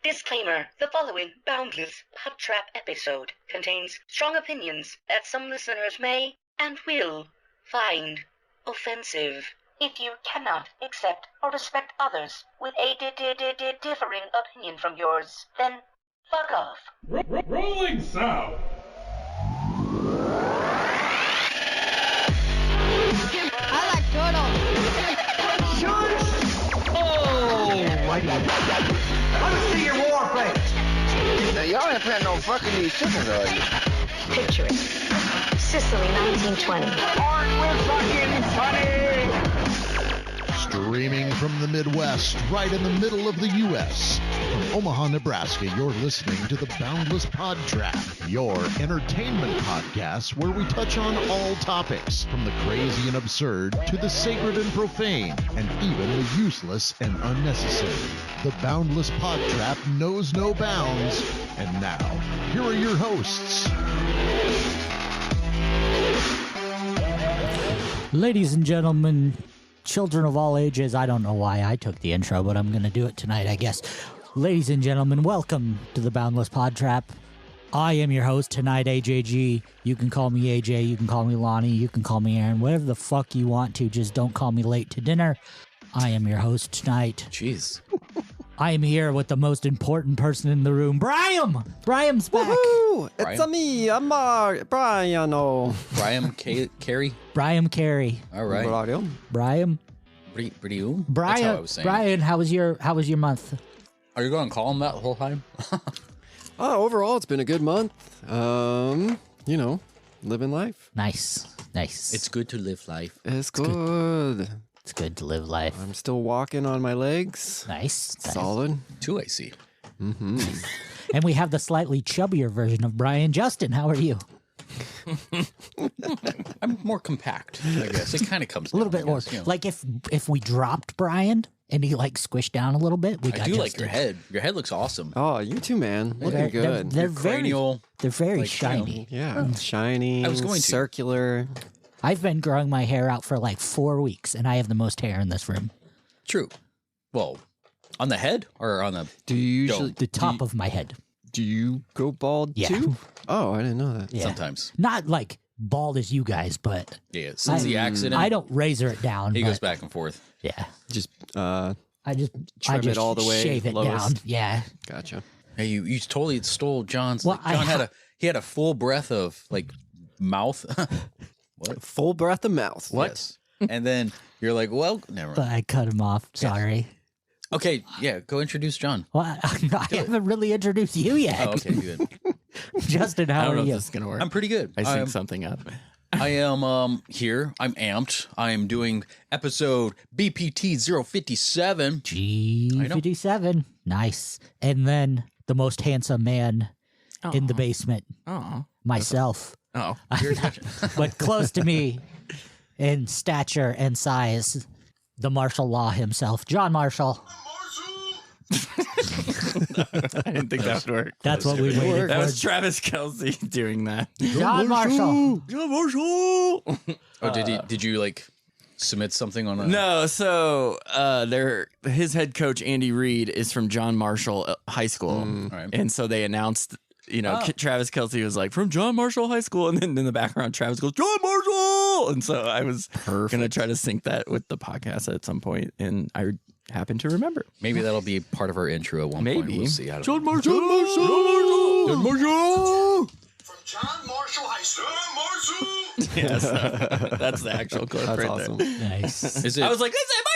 Disclaimer: the following Boundless PodTrap episode contains strong opinions that some listeners may and will find offensive. If you cannot accept or respect others with a differing opinion from yours, then fuck off. Rolling sound. I like turtles. Oh, my God. Let me see your war face. Now, y'all ain't planning on fucking these chickens, are you? Picture it. Sicily, 1920. Aren't we fucking funny? Streaming from the Midwest, right in the middle of the U.S. From Omaha, Nebraska, you're listening to the Boundless PodTrap, your entertainment podcast where we touch on all topics, from the crazy and absurd to the sacred and profane, and even the useless and unnecessary. The Boundless PodTrap knows no bounds. And now, here are your hosts. Ladies and gentlemen, children of all ages, I don't know why I took the intro, but I'm going to do it tonight, I guess. Ladies and gentlemen, welcome to the Boundless PodTrap. I am your host tonight, AJG. You can call me AJ, you can call me Lonnie, you can call me Aaron, whatever the fuck you want to, just don't call me late to dinner. I am your host tonight. Jeez. I am here with the most important person in the room, Brian! Brian's back. Woohoo! Brian? It's me, I'm Brian. Brian Carey? Brian Carey. All right. Brian? Brian? Brian, That's how I was saying. Brian, how was your month? Are you going to call him that the whole time? Overall, it's been a good month. You know, living life. Nice. It's good to live life. It's good. It's good to live life. I'm still walking on my legs. Nice. Solid. 2 AC. Mm-hmm. And we have the slightly chubbier version of Brian. Justin, how are you? I'm more compact, I guess. It kind of comes A little down, bit more. you know. Like if we dropped Brian and he like squished down a little bit, we got I do Justin. like your head. Your head looks awesome. Oh, you too, man. Looking They're- good. They're Your very, cranial, they're very like, shiny. Yeah, shiny, I was going to. circular. I've been growing my hair out for like 4 weeks, and I have the most hair in this room. True. Well, on the head or on the... Do you usually The top of my head. Do you go bald Yeah. too? Oh, I didn't know that. Yeah. Sometimes. Not like bald as you guys, but Yeah, since the accident, I don't razor it down. he but goes back and forth. Yeah. Just I just Trim it all the way shave it lowest. down. Yeah. gotcha. Hey, you totally stole John's... Well, like, John had a full breath of, like, mouth. What? Full breath of mouth. What? Yes. And then you're like, well, never But mind. I cut him off. Sorry. Okay, yeah, go introduce John. Well, I haven't really introduced you yet. Oh, okay, good. Justin, how I don't are know if you? this is gonna work. I'm pretty good. I synced something up. I am here. I'm amped. I am doing episode BPT 057. G57. Nice. And then the most handsome man in the basement. Oh. Myself. Oh. But close to me in stature and size. The martial law himself. John Marshall. I didn't think that would work. That's what we waited That for. was Travis Kelsey doing that. John Marshall. John Marshall. Oh, did you like submit something on a... No, so his head coach Andy Reid is from John Marshall High School, right. and so they announced, Travis Kelsey was like from John Marshall High School, and then in the background Travis goes John Marshall, and so I was gonna try to sync that with the podcast at some point, and I happened to remember. Maybe that'll be part of our intro at one point. Maybe. We'll see. I don't John know. Marshall. John Marshall. From John Marshall High School. John Marshall. Yes, that's the actual clip. That's right awesome. There. Nice. Is it, I was like, that's my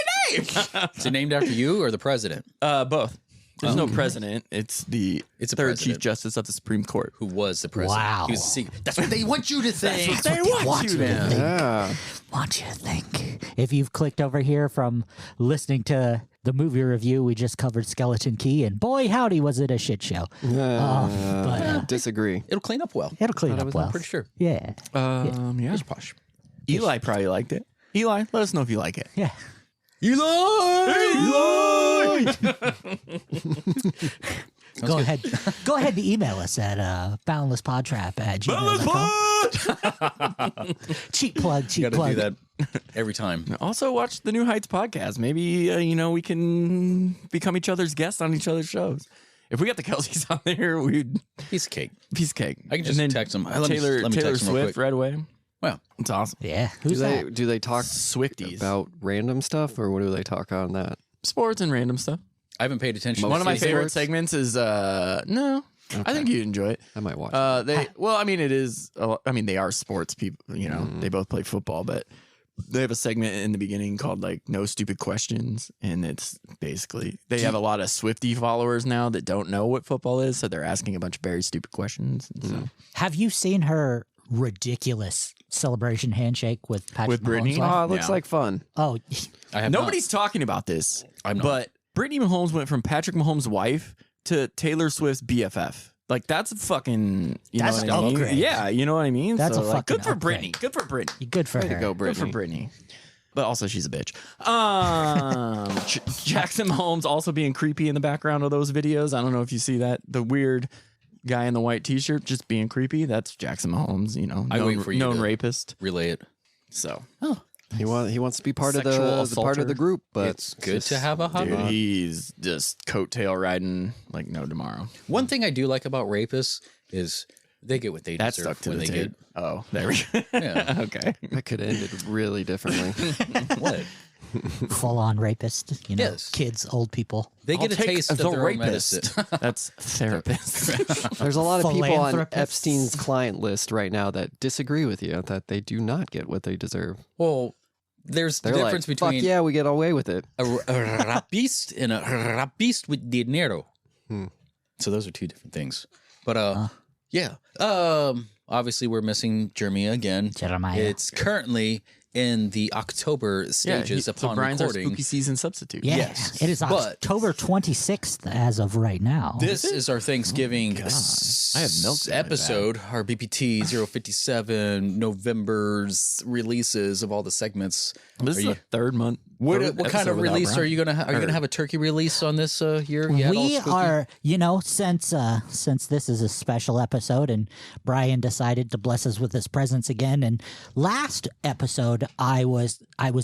name. is it named after you or the president? Both. There's no president. It's the It's a third president. Chief Justice of the Supreme Court. Who was the president? Wow. He was the secret. That's what they want you to think. They want you to think. Yeah. Want you to think. If you've clicked over here from listening to the movie review, we just covered Skeleton Key, and boy, howdy, was it a shit show. Disagree. It'll clean up well. It'll clean up well. I'm pretty sure. Yeah. Yeah. It's posh. Eli probably liked it. Eli, let us know if you like it. Yeah. Eli! Go ahead and email us at boundlesspodtrap@gmail.com. Cheap plug. You got to do that every time. Also, watch the New Heights podcast. Maybe, we can become each other's guests on each other's shows. If we got the Kelseys on there, we'd piece of cake. Piece of cake. I can just text them. Let me Taylor text them real Swift quick. right away. Well, it's awesome. Yeah. Who's that? Do they talk Swifties about random stuff, or what do they talk on that? Sports and random stuff. I haven't paid attention. One of my favorite sports? segments is no. Okay. I think you'd enjoy it. I might watch. It is. I mean, they are sports people. You know, they both play football, but they have a segment in the beginning called like "No Stupid Questions," and it's basically they have a lot of Swiftie followers now that don't know what football is, so they're asking a bunch of very stupid questions. And so. Have you seen her ridiculous celebration handshake with Patrick With Brittany? Mahomes' wife? Oh, it looks like fun. Oh, I have Nobody's talking about this. I'm not. But Brittany Mahomes went from Patrick Mahomes' wife to Taylor Swift's BFF. Like that's a fucking, That's know what an I mean? upgrade. Yeah, you know what I mean. That's a like, fucking good for upgrade. Brittany. Good for Brittany. good for Way to her. go, Good Brittany. for Brittany. But also, she's a bitch. Jackson Mahomes also being creepy in the background of those videos. I don't know if you see that. The weird guy in the white T-shirt just being creepy. That's Jackson Mahomes. You know, I wait for you known to rapist. relay it. So He wants to be part of Sexual the part of the assaulter. group, but It's good to have a hot dude, rod. he's just coattail riding like no tomorrow. One thing I do like about rapists is they get what they That's deserve stuck to when the they tape. Oh, there we go. Yeah. Okay. that could have ended really differently. get what Full on rapist. You know, Yes. kids, old people. they I'll get a take taste of the their own rapist. medicine. That's therapist. There's a lot of people on Philanthropists. Epstein's client list right now that disagree with you, that they do not get what they deserve. Well, there's the They're difference like, between fuck yeah, we get away with it. a rapist and a rapist with dinero. So those are two different things. But yeah. Obviously we're missing Jeremiah again. Jeremiah. It's currently in the October stages so upon Brian's our recording. spooky season substitute. Yeah, Yes, it is but- October 26th as of right now. This is our Thanksgiving I have milk in my episode, our BPT 057 November's releases of all the segments. This is Are the third month. What kind episode of without release Brian. are you gonna have? Are you gonna have a turkey release on this year? You had all We spooky? are, since this is a special episode and Brian decided to bless us with his presence again. And last episode, I was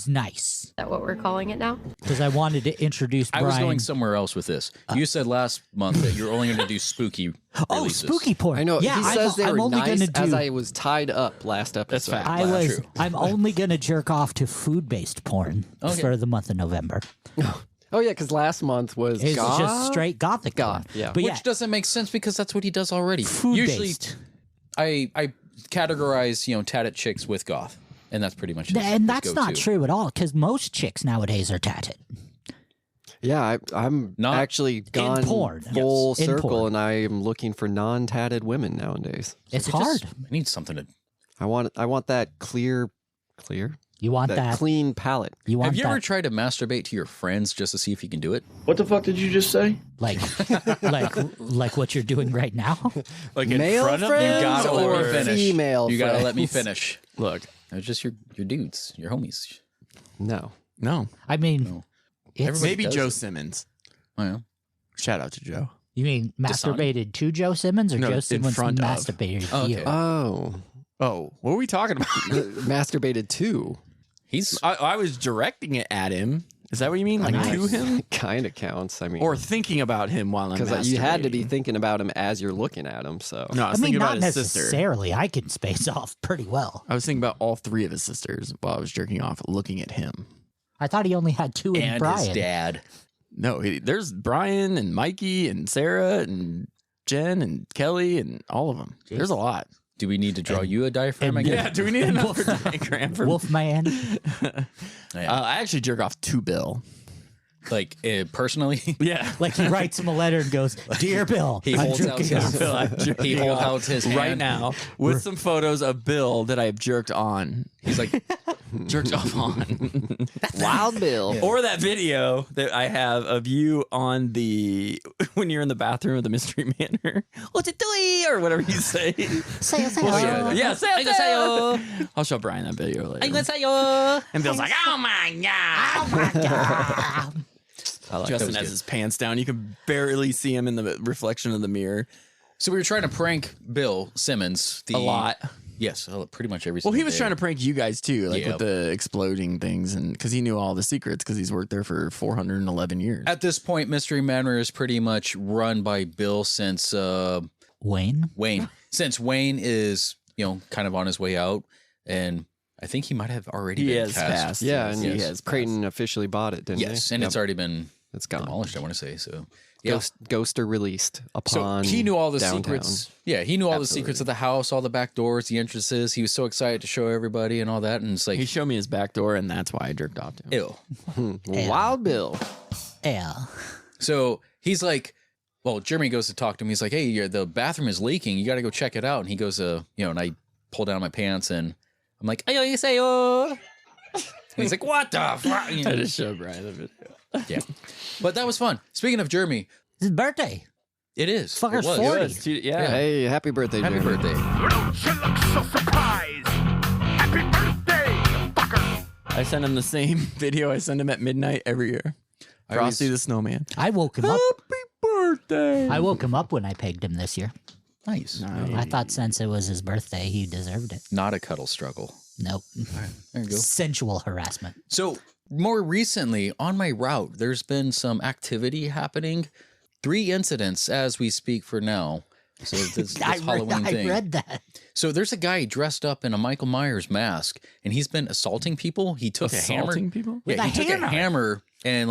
nice Is that what we're calling it now? because I wanted to introduce I Brian. was going somewhere else with this. You said last month that you're only going to do spooky releases. spooky porn. I know. Yeah, he says they I'm were only nice gonna do. as I was tied up last episode. fact. I'm only gonna jerk off to food-based porn Okay. for the month of November. Oh yeah, because last month was It's goth? just straight gothic Goth, porn. yeah. But Which doesn't make sense because that's what he does already. Usually, food-based. I categorize tatted chicks with goth, and that's pretty much it. And that's His not go-to. true at all because most chicks nowadays are tatted. Yeah, I'm Not actually gone porn. full Yes. In circle, porn. and I am looking for non-tatted women nowadays. It's I hard. I need something to. I want that clear, You want that? clean palette. You want Have you that? ever tried to masturbate to your friends just to see if you can do it? What the fuck did you just say? like what you're doing right now? Like in Male front of friends you? gotta let or me finish. female You gotta let me friends? finish. Look, They're just your dudes, your homies. No. no. I mean, No. it's, Everybody Maybe does Joe it. Simmons. Oh, yeah. Shout out to Joe. you mean masturbated to Joe Simmons or No, Joe in Simmons front of. masturbated to you? Okay. Oh, Oh, what were we talking about? masturbated too. He's I was directing it at him. Is that what you mean? Like to him? Kind of counts. I mean, Or thinking about him while I'm because you had to be masturbating? thinking about him as you're looking at him. So No, I was I mean, thinking not about his sister. necessarily. I can space off pretty well. I was thinking about all three of his sisters while I was jerking off, looking at him. I thought he only had two in and Brian. his dad. No, there's Brian and Mikey and Sarah and Jen and Kelly and all of them. There's a lot. Do we need to draw you a diaphragm and- again? Yeah, do we need another diagram for Wolfman. I actually jerk off to Bill. Like personally, Yeah. Like he writes him a letter and goes, "Dear Bill, he I'm holds out jerking his off." he holds out his hand right now with some photos of Bill that I have jerked on. He's like, Jerked off on. Wild Bill. Or that video that I have of you on the when you're in the bathroom of the Mystery Manor. What's it doing? Or whatever you say. Say, say, Yeah, say. I'll show Brian that video later. And Bill's like, oh my god. Oh my god. I like Justin that. has his pants down. You can barely see him in the reflection of the mirror. so we were trying to prank Bill Simmons, the A lot. Yes, pretty much every Well, single he was day. trying to prank you guys too, like with the exploding things, and because he knew all the secrets because he's worked there for 411 years. At this point, Mystery Manor is pretty much run by Bill since Wayne. Since Wayne is, kind of on his way out, and I think he might have already been cast. Yeah, and he has. Creighton officially bought it, didn't he? Yes, and it's already been gone. demolished, I want to say. So yeah. Ghoster released upon So he knew all the downtown. secrets. Yeah, he knew all the secrets of the house, all the back doors, the entrances. He was so excited to show everybody and all that. And it's like he showed me his back door, and that's why I jerked off to him. Ew. Wild Bill. Yeah. So he's like, well, Jeremy goes to talk to him. He's like, hey, the bathroom is leaking. You got to go check it out. And he goes, and I pull down my pants and I'm like, ayo, you say, oh. And he's like, what the fuck? I just showed Brian the video. Yeah. But that was fun. Speaking of Jeremy. His birthday. It is. Fucker's It 40. Yeah. Hey, happy birthday, Happy Jeremy. birthday. Don't you look so surprised? Happy birthday, fucker! I send him the same video I send him at midnight every year. Frosty the Snowman. I woke him up. Happy birthday. I woke him up when I pegged him this year. Nice. I thought since it was his birthday, he deserved it. Not a cuddle struggle. Nope. Right, there you go. Sensual harassment. So more recently on my route, there's been some activity happening. 3 incidents as we speak for now. So this Halloween thing. I read that. So there's a guy dressed up in a Michael Myers mask, and he's been assaulting people. He took a hammer. people? With Yeah, a he took hammer. a hammer and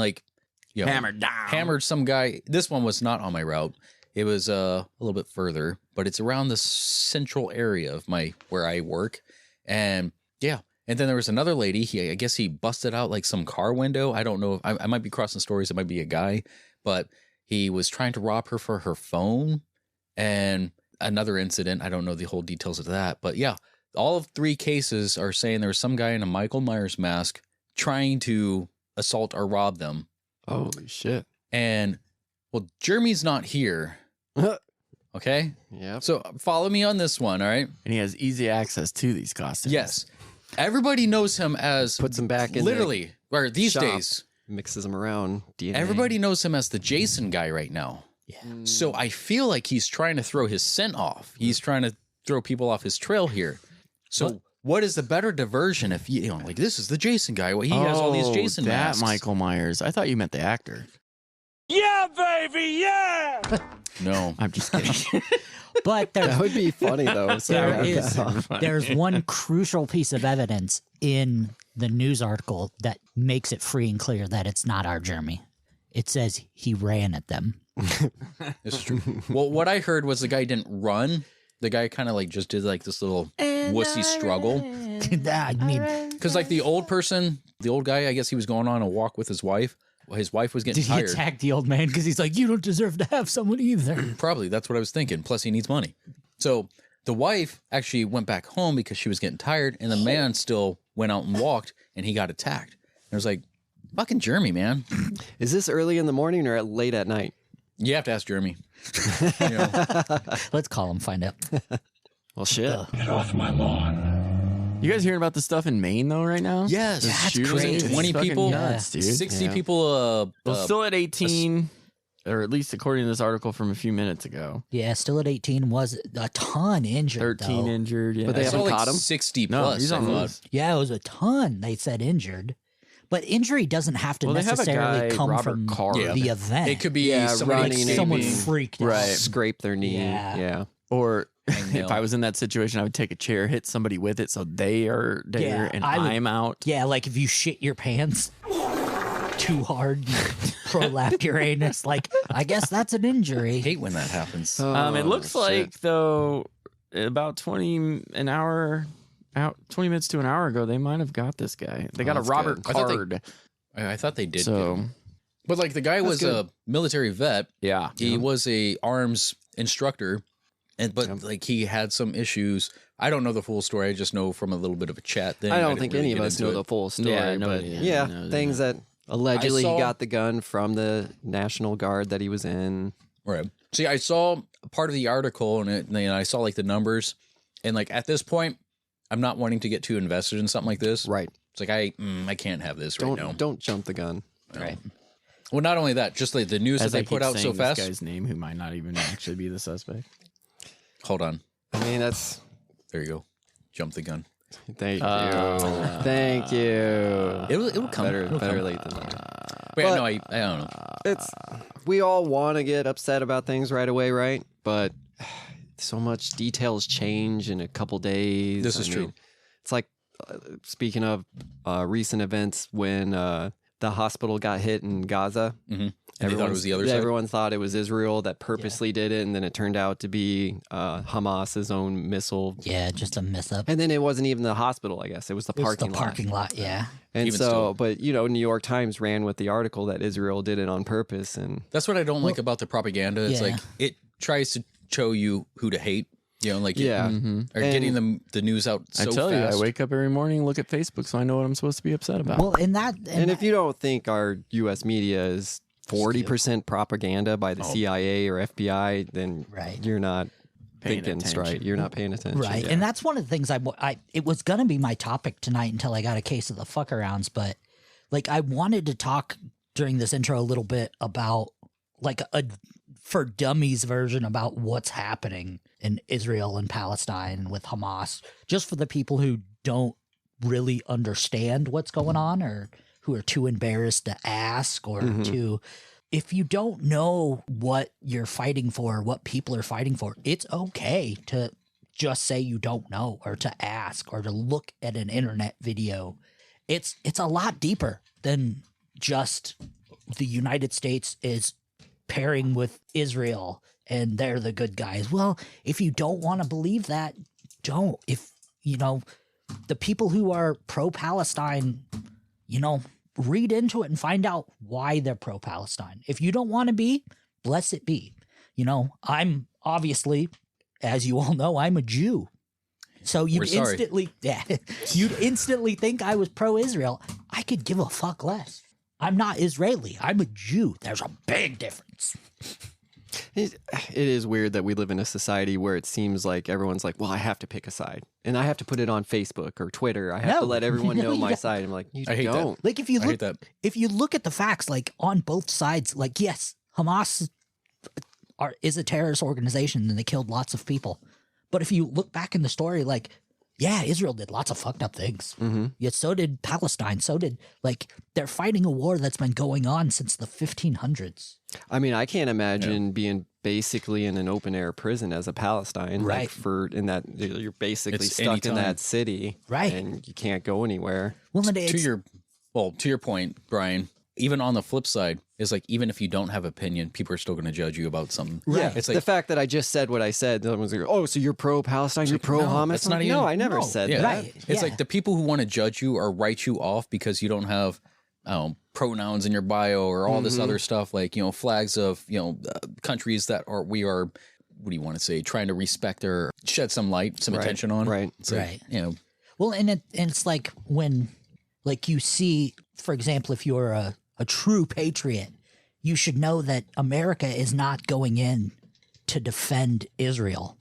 Hammered down. hammered some guy. This one was not on my route. It was a little bit further, but it's around the central area of where I work. And yeah. And then there was another lady. I guess he busted out like some car window. I don't know. I might be crossing stories. It might be a guy, but he was trying to rob her for her phone. And another incident. I don't know the whole details of that, but yeah, all of 3 cases are saying there was some guy in a Michael Myers mask trying to assault or rob them. Holy shit. And well, Jeremy's not here. Okay. Yeah. So follow me on this one. All right. And he has easy access to these costumes. Yes. Everybody knows him as Puts him back in literally, or these shop. days, Mixes them around. DNA. everybody knows him as the Jason guy right now. Yeah. So I feel like he's trying to throw his scent off. He's trying to throw people off his trail here. So what is the better diversion if like this is the Jason guy? Well, he has all these Jason that masks. Michael Myers. I thought you meant the actor. Yeah, baby, yeah! No, I'm just kidding. But That would be funny though. So there's one crucial piece of evidence in the news article that makes it free and clear that it's not our Jeremy. It says he ran at them. It's true. Well, what I heard was the guy didn't run. The guy kind of like just did like this little wussy struggle. I mean, Because like the old guy, I guess he was going on a walk with his wife. Well, his wife was getting did he tired. attack the old man because he's like, you don't deserve to have someone either? Probably. That's what I was thinking. Plus, he needs money. So the wife actually went back home because she was getting tired, and the man still went out and walked, and he got attacked. And I was like, fucking Jeremy, man. Is this early in the morning or late at night? You have to ask Jeremy. Let's call him, find out. Well, shit. Get off my lawn. You guys hearing about the stuff in Maine though right now? Yes. This That's shooting? crazy. It's 20 fucking people, nuts, dude. 60 Yeah. people. Well, still at 18, or at least according to this article from a few minutes ago. Yeah, still at 18, was a ton injured. 13 though. injured. Yeah. But they I saw haven't like caught him? 60 No, plus. he's I on thought. loose. Yeah, it was a ton. They said injured. But injury doesn't have to Well, they have a necessarily guy, come Robert from Carr. Yeah. the event. It could be Yeah, somebody running, someone maybe. freaked out. Right. Scrape their knee. Yeah. Yeah. Or Hangnail. if I was in that situation, I would take a chair, hit somebody with it so they are there Yeah, and I would- I'm out. Yeah, like if you shit your pants too hard, you prolapse your anus. Like, I guess that's an I injury. hate when that happens. It Oh, looks shit. like though about 20 minutes to an hour ago, they might have got this guy. They got a that's Robert good. I thought they- Card. I thought they did. So get him. But like the guy was good. a military vet. yeah, He was a arms instructor, but like he had some issues. I don't know the full story. I just know from a little bit of a chat thing. I don't didn't think really any of get us into know it. the full story. Yeah, no, but yeah, yeah, no, things that allegedly saw- he got the gun from the National Guard that he was in. Right. See, I saw part of the article and I saw like the numbers, and like at this point, I'm not wanting to get too invested in something like this. Right. It's like I can't have this right now. Don't jump the gun. Right. Well, not only that, just like the news as that I they put keep out so saying fast. This guy's name, who might not even actually be the suspect. Hold on. I mean, that's There you go. jumped the gun. Thank you. Thank you. It'll come. Better late than never. But no, I don't know. We all want to get upset about things right away, right? But so much details change in a couple days. This is true. It's like, speaking of recent events when the hospital got hit in Gaza. Mm-hmm. Everyone thought it was the other side? Everyone thought it was Israel that purposely did it, and then it turned out to be Hamas's own missile. Yeah, just a mess up. And then it wasn't even the hospital, I guess. It was the parking lot. Parking lot, yeah. And Even so, still. but, New York Times ran with the article that Israel did it on purpose. And that's what I don't like about the propaganda. It's like it tries to show you who to hate. Or getting the news out so fast. I tell you, I wake up every morning, look at Facebook, so I know what I'm supposed to be upset about. Well, and if you don't think our U.S. media is 40% propaganda by the CIA or FBI, then you're not thinking straight. You're not paying attention. Right. And that's one of the things it was going to be my topic tonight until I got a case of the fuck-arounds. But, I wanted to talk during this intro a little bit about, a for dummies version about what's happening in Israel and Palestine with Hamas, just for the people who don't really understand what's going on or who are too embarrassed to ask or to, if you don't know what you're fighting for, what people are fighting for, it's okay to just say you don't know or to ask or to look at an internet video. It's a lot deeper than just the United States is pairing with Israel and they're the good guys. Well, if you don't want to believe that, don't. If, the people who are pro-Palestine, read into it and find out why they're pro-Palestine. If you don't want to be, bless it be. I'm obviously, as you all know, I'm a Jew. So you'd instantly think I was pro-Israel. I could give a fuck less. I'm not Israeli. I'm a Jew. There's a big difference. It is weird that we live in a society where it seems like everyone's like, well, I have to pick a side. And I have to put it on Facebook or Twitter. I have to let everyone know my side. I'm like, I hate don't. That. If you look at the facts, on both sides, yes, Hamas is a terrorist organization and they killed lots of people. But if you look back in the story, Israel did lots of fucked up things. Mm-hmm. Yet so did Palestine. So did, they're fighting a war that's been going on since the 1500s. I mean, I can't imagine being basically in an open air prison as a Palestine. Right. You're basically stuck in that city. Right. And you can't go anywhere. Well, to your point, Brian, even on the flip side, is even if you don't have opinion, people are still going to judge you about something. Yeah, it's the fact that I just said what I said. Someone's like, "Oh, so you're pro-Palestine? You're pro-Hamas?" That's not even. No, I never said that. Right. It's the people who want to judge you or write you off because you don't have pronouns in your bio or all this other stuff, flags of countries that we are. What do you want to say? Trying to respect or shed some light, some attention on. Right. It's Well, and it's when you see, for example, if you're a true patriot, you should know that America is not going in to defend Israel.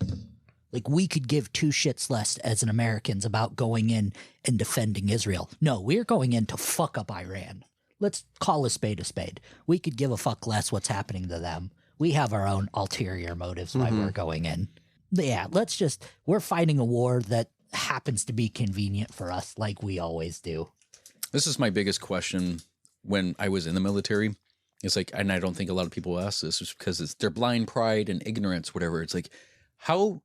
We could give two shits less as an Americans about going in and defending Israel. No, we're going in to fuck up Iran. Let's call a spade a spade. We could give a fuck less what's happening to them. We have our own ulterior motives why we're going in. Yeah, we're fighting a war that happens to be convenient for us like we always do. This is my biggest question when I was in the military. It's and I don't think a lot of people ask this, is because it's their blind pride and ignorance, whatever. It's how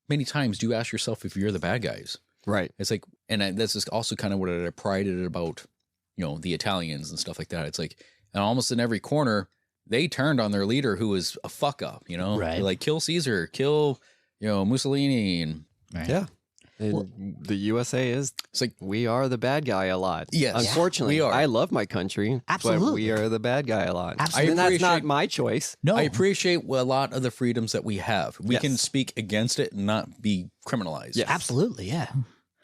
many times do you ask yourself if you're the bad guys? Right. It's and this is also kind of what I prided about, the Italians and stuff like that. It's and almost in every corner, they turned on their leader who was a fuck up, Right. They're kill Caesar, kill, Mussolini. And right. Yeah. The USA is we are the bad guy a lot. Yes, unfortunately, we are. I love my country, absolutely, but we are the bad guy a lot. Absolutely, and that's not my choice. No, I appreciate a lot of the freedoms that we have. We can speak against it and not be criminalized. Yeah, absolutely, yeah.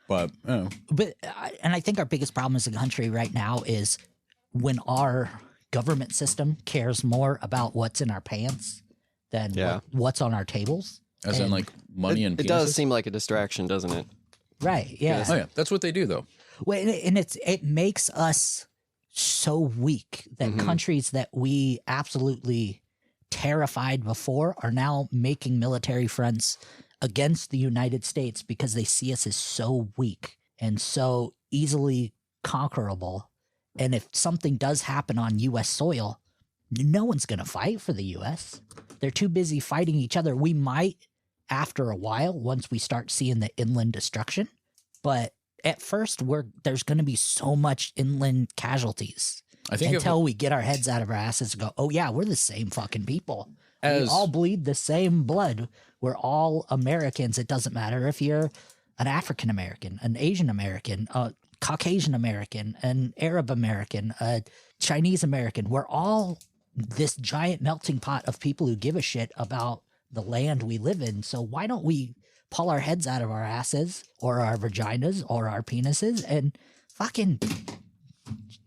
But I think our biggest problem as a country right now is when our government system cares more about what's in our pants than what's on our tables. As in money and penises? It does seem like a distraction, doesn't it? Right, yeah. Oh, yeah. That's what they do, though. Well, and it makes us so weak that countries that we absolutely terrified before are now making military fronts against the United States because they see us as so weak and so easily conquerable. And if something does happen on U.S. soil, no one's going to fight for the U.S. They're too busy fighting each other. We might after a while, once we start seeing the inland destruction. But at first, there's going to be so much inland casualties until we get our heads out of our asses and go, oh, yeah, we're the same fucking people. We all bleed the same blood. We're all Americans. It doesn't matter if you're an African American, an Asian American, a Caucasian American, an Arab American, a Chinese American. We're all this giant melting pot of people who give a shit about the land we live in. So why don't we pull our heads out of our asses or our vaginas or our penises and fucking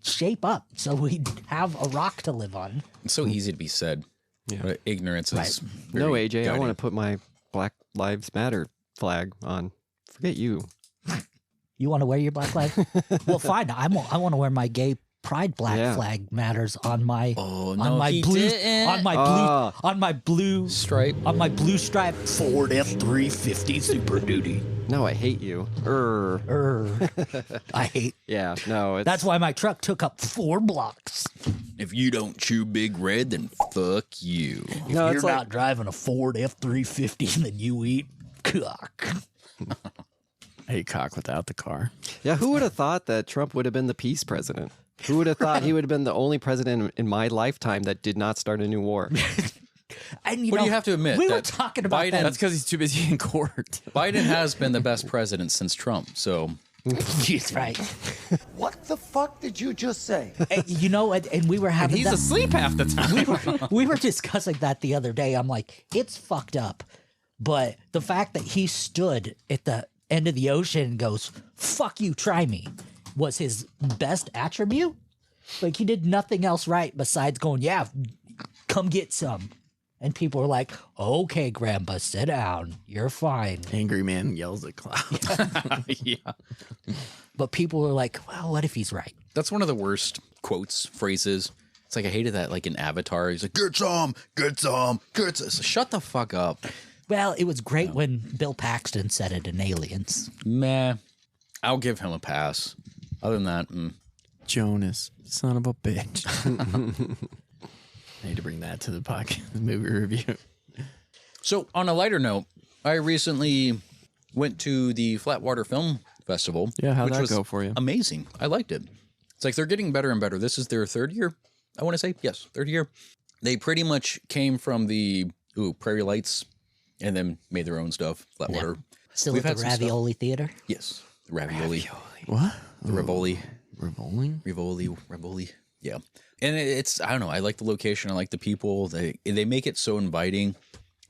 shape up so we have a rock to live on? It's so easy to be said. Yeah. But ignorance is no, AJ, guiding. I want to put my Black Lives Matter flag on. Forget you. You want to wear your Black flag? Well, fine. I want to wear my gay pride flag matters on my blue stripe Ford F-350 Super Duty. No, I hate you. I hate. Yeah, no. That's why my truck took up 4 blocks. If you don't chew Big Red, then fuck you. If you're not driving a Ford F-350, then you eat cock. I eat cock without the car. Yeah, who would have thought that Trump would have been the peace president? Who would have thought he would have been the only president in my lifetime that did not start a new war? And you have to admit, we were talking about Biden, that. That's because he's too busy in court. Biden has been the best president since Trump, so. He's right. What the fuck did you just say? And we were having he's asleep half the time. we were discussing that the other day. I'm like, it's fucked up. But the fact that he stood at the end of the ocean and goes, fuck you, try me, was his best attribute. Like, he did nothing else right besides going, yeah, come get some. And people were like, okay, Grandpa, sit down. You're fine. Angry man yells at cloud. Yeah. But people were like, well, what if he's right? That's one of the worst quotes, phrases. It's like, I hated that, like in Avatar. He's like, get some. So shut the fuck up. Well, it was great when Bill Paxton said it in Aliens. Meh. I'll give him a pass. Other than that, Jonas, son of a bitch. I need to bring that to the podcast, the movie review. So, on a lighter note, I recently went to the Flatwater Film Festival. Yeah, how'd that was go for you? Amazing. I liked it. It's like they're getting better and better. This is their 3rd year, I want to say. Yes, 3rd year. They pretty much came from the Prairie Lights and then made their own stuff. Flatwater. Yeah. Still at the Ravioli Theater? Yes. The Ravioli. What? The Rivoli. Rivoli? Yeah. And it's, I don't know, I like the location. I like the people. They make it so inviting.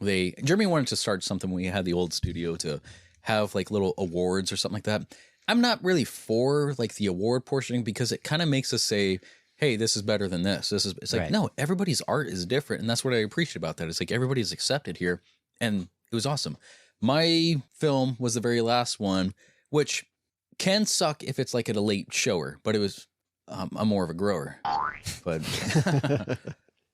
Jeremy wanted to start something when we had the old studio to have like little awards or something like that. I'm not really for like the award portioning because it kind of makes us say, hey, this is better than this. It's like, no, everybody's art is different. And that's what I appreciate about that. It's like everybody's accepted here. And it was awesome. My film was the very last one, which can suck if it's like at a late shower, but it was, I'm more of a grower, but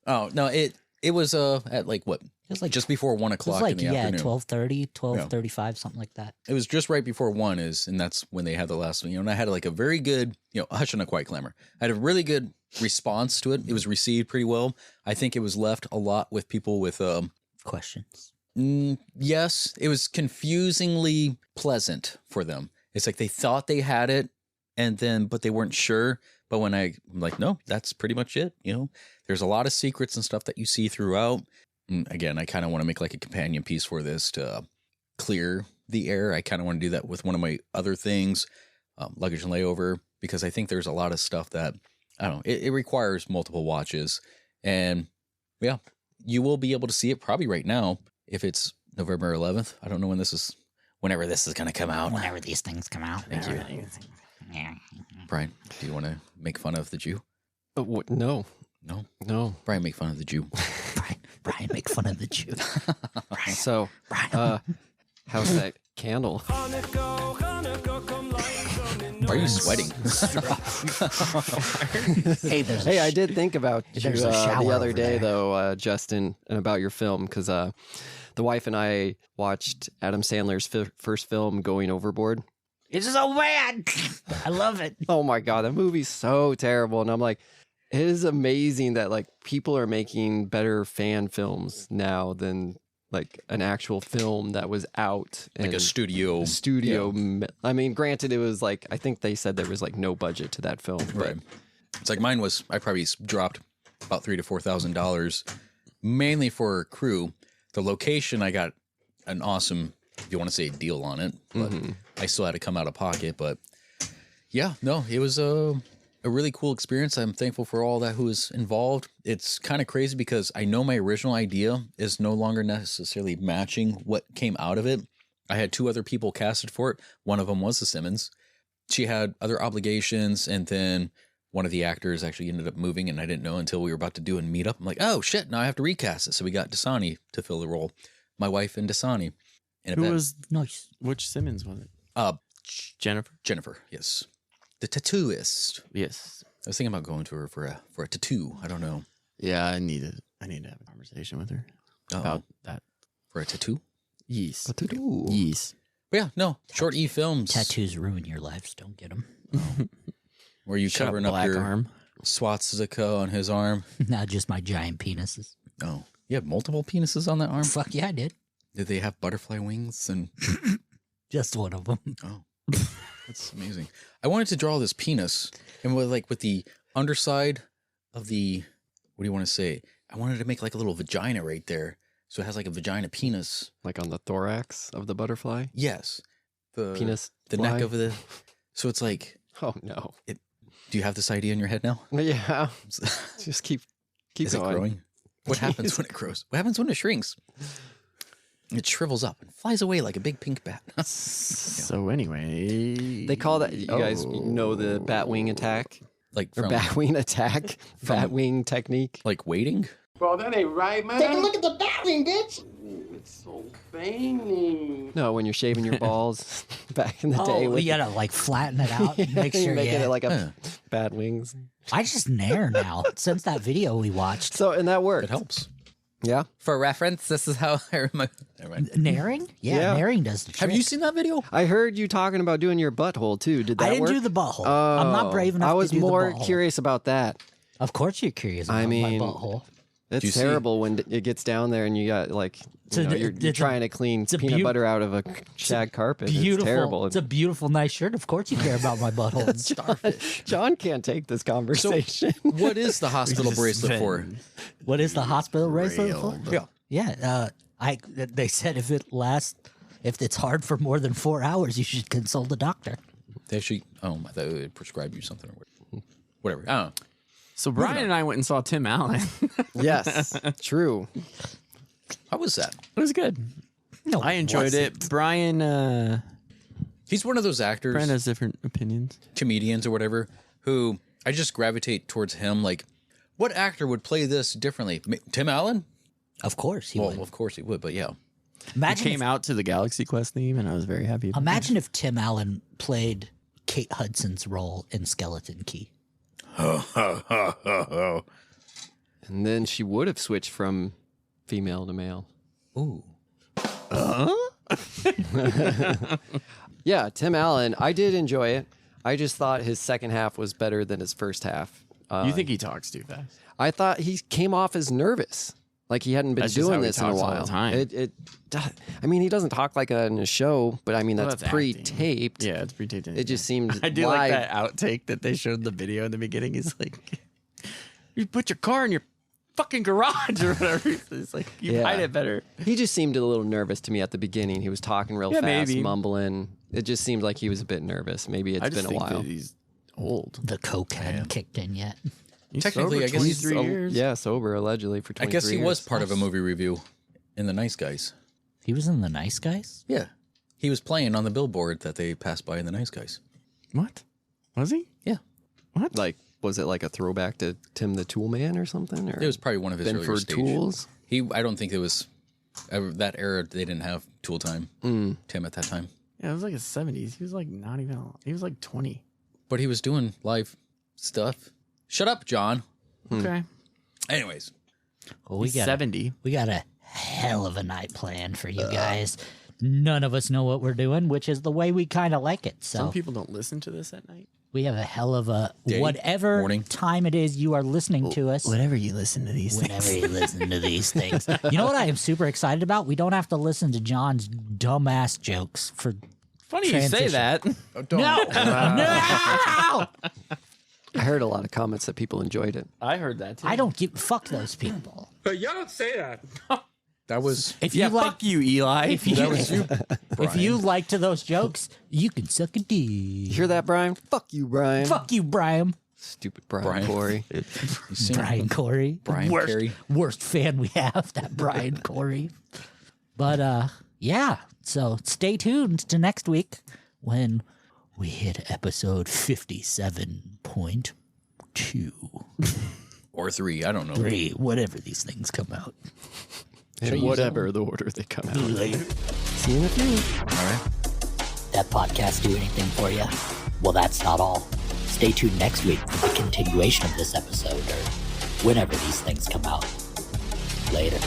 oh no, it was at like what? It was like just before 1 o'clock in the afternoon. 12:30, 12:35, something like that. It was just right before 1 and that's when they had the last one. And I had like a very good, Hushing A Quiet Clamor. I had a really good response to it. It was received pretty well. I think it was left a lot with people with questions. Yes, it was confusingly pleasant for them. It's like they thought they had it, but they weren't sure. But when I'm like, no, that's pretty much it. There's a lot of secrets and stuff that you see throughout. And again, I kind of want to make like a companion piece for this to clear the air. I kind of want to do that with one of my other things, luggage and layover, because I think there's a lot of stuff that, I don't know, it requires multiple watches. And yeah, you will be able to see it probably right now if it's November 11th. I don't know whenever this is going to come out. Whenever these things come out. Thank you. Yeah. Brian, do you want to make fun of the Jew? No. No. Brian, make fun of the Jew. Brian, make fun of the Jew. Brian. So, how's that candle? Are you sweating? Hey, I did think about you the other day, though, Justin, and about your film, because The wife and I watched Adam Sandler's first film, Going Overboard. It's so bad. I love it. Oh my God, that movie's so terrible. And I'm like, it is amazing that like people are making better fan films now than like an actual film that was out. Like a studio. Yeah. I mean, granted, it was like, I think they said there was like no budget to that film. Right. It's like mine was, I probably dropped about $3,000 to $4,000, mainly for crew. The location, I got an awesome, if you want to say, deal on it, but I still had to come out of pocket. But yeah, no, it was a really cool experience. I'm thankful for all that who was involved. It's kind of crazy because I know my original idea is no longer necessarily matching what came out of it. I had 2 other people casted for it. One of them was the Simmons. She had other obligations, and then one of the actors actually ended up moving, and I didn't know until we were about to do a meetup. I'm like, oh shit, now I have to recast it. So we got Dasani to fill the role. My wife and Dasani. And Who was nice? Which Simmons was it? Jennifer. Jennifer, yes. The tattooist. Yes. I was thinking about going to her for a tattoo. I don't know. Yeah, I need to have a conversation with her about that. For a tattoo? Yes. A tattoo. Yes. But yeah, no. Short E films. Tattoos ruin your lives. Don't get them. Were you covering up your arm? Swastika on his arm? Not just my giant penises. Oh. You have multiple penises on that arm? Fuck yeah, I did. Did they have butterfly wings? And just one of them. Oh. That's amazing. I wanted to draw this penis, and with the underside of the, what do you want to say? I wanted to make like a little vagina right there. So it has like a vagina penis. Like on the thorax of the butterfly? Yes. The penis. The fly? neck of the. So it's like. Oh no. Do you have this idea in your head now? Yeah. Just keep Is going. It growing? What happens when it grows? What happens when it shrinks? It shrivels up and flies away like a big pink bat. So anyway, they call that. You guys know the bat wing attack, or bat wing attack, bat wing technique, like waiting. Bro, that ain't right, man. Take a look at the batting, bitch. It's so veiny. No, when you're shaving your balls back in the day. You gotta like flatten it out and make sure making it like a bat wings. I just nair now since that video we watched. So and that worked. It helps. Yeah. For reference, this is how I remember. Nairing? Yeah, nairing does the trick. Have you seen that video? I heard you talking about doing your butthole too. Did that I didn't work? do the butthole. I'm not brave enough I was to do more the butthole. curious about that. Of course you're curious about my butthole. It's terrible when it gets down there and you got like you're trying to clean peanut butter out of a shag carpet. Beautiful. It's terrible. It's a beautiful, nice shirt. Of course you care about my butthole. John can't take this conversation. So, what is the hospital bracelet for? What is the hospital bracelet for? Yeah. Yeah. They said if it's hard for more than 4 hours, you should consult a doctor. They actually, I thought they would prescribe you something or whatever. I don't know. So Brian and I went and saw Tim Allen. Yes, true. How was that? It was good. No, I enjoyed it. Brian, he's one of those actors. Brian has different opinions. Comedians or whatever, who I just gravitate towards him. Like, what actor would play this differently? Tim Allen? Of course he would. Of course he would, but yeah. Imagine he came out to the Galaxy Quest theme, and I was very happy. Imagine if Tim Allen played Kate Hudson's role in Skeleton Key. And then she would have switched from female to male. Ooh. Yeah, Tim Allen. I did enjoy it. I just thought his second half was better than his first half. You think he talks too fast? I thought he came off as nervous, like he hadn't been That's just doing how he this in a talks all while. the time. I mean, he doesn't talk like that in a show, but I mean that's acting. pre-taped. Yeah, it's pre-taped. It just seemed. I do live. like that outtake that they showed in the video in the beginning. He's like, "You put your car in your fucking garage or whatever." It's like you hide it better. He just seemed a little nervous to me at the beginning. He was talking real fast, maybe. mumbling. It just seemed like he was a bit nervous. Maybe it's been a while. That he's old. The coke hadn't kicked in yet. He's Technically, sober I guess he's 23 years. Yeah, sober allegedly for 23 I guess he years. was part of a movie review in The Nice Guys. He was in The Nice Guys? Yeah. He was playing on the billboard that they passed by in The Nice Guys. What? Was he? Yeah. What? Like, was it like a throwback to Tim the Tool Man or something? Or It was probably one of his earlier Benford stage. Tools? I don't think it was that era. They didn't have Tool Time. Tim at that time. Yeah, it was like his 70s. He was like not even. He was like 20. But he was doing live stuff. Shut up, John. Okay. Anyways. Well, He's 70. We got a hell of a night planned for you guys. None of us know what we're doing, which is the way we kind of like it. So some people don't listen to this at night. we have a hell of a Day, whatever morning. time it is you are listening to us. Whenever you listen to these Whenever you listen to these things. You know what I am super excited about? We don't have to listen to John's dumbass jokes for Funny you say transition. that. No! No! I heard a lot of comments that people enjoyed it. I heard that too. I don't give fuck those people. But y'all don't say that. That was If Yeah, you like, fuck you, Eli. if you, that was you. if you liked those jokes, you can suck a dick. You hear that, Brian? Fuck you, Brian. Fuck you, Brian. Stupid Brian, Brian. Corey. Brian Corey. Brian Carey. Worst fan we have, that Brian Corey. But yeah, so stay tuned to next week when we hit episode 57.2. Or 3, I don't know. 3, whatever these things come out. In whatever the order they come out. Later. See you in a few. All right. That podcast do anything for you? Well, that's not all. Stay tuned next week for the continuation of this episode or whenever these things come out. Later.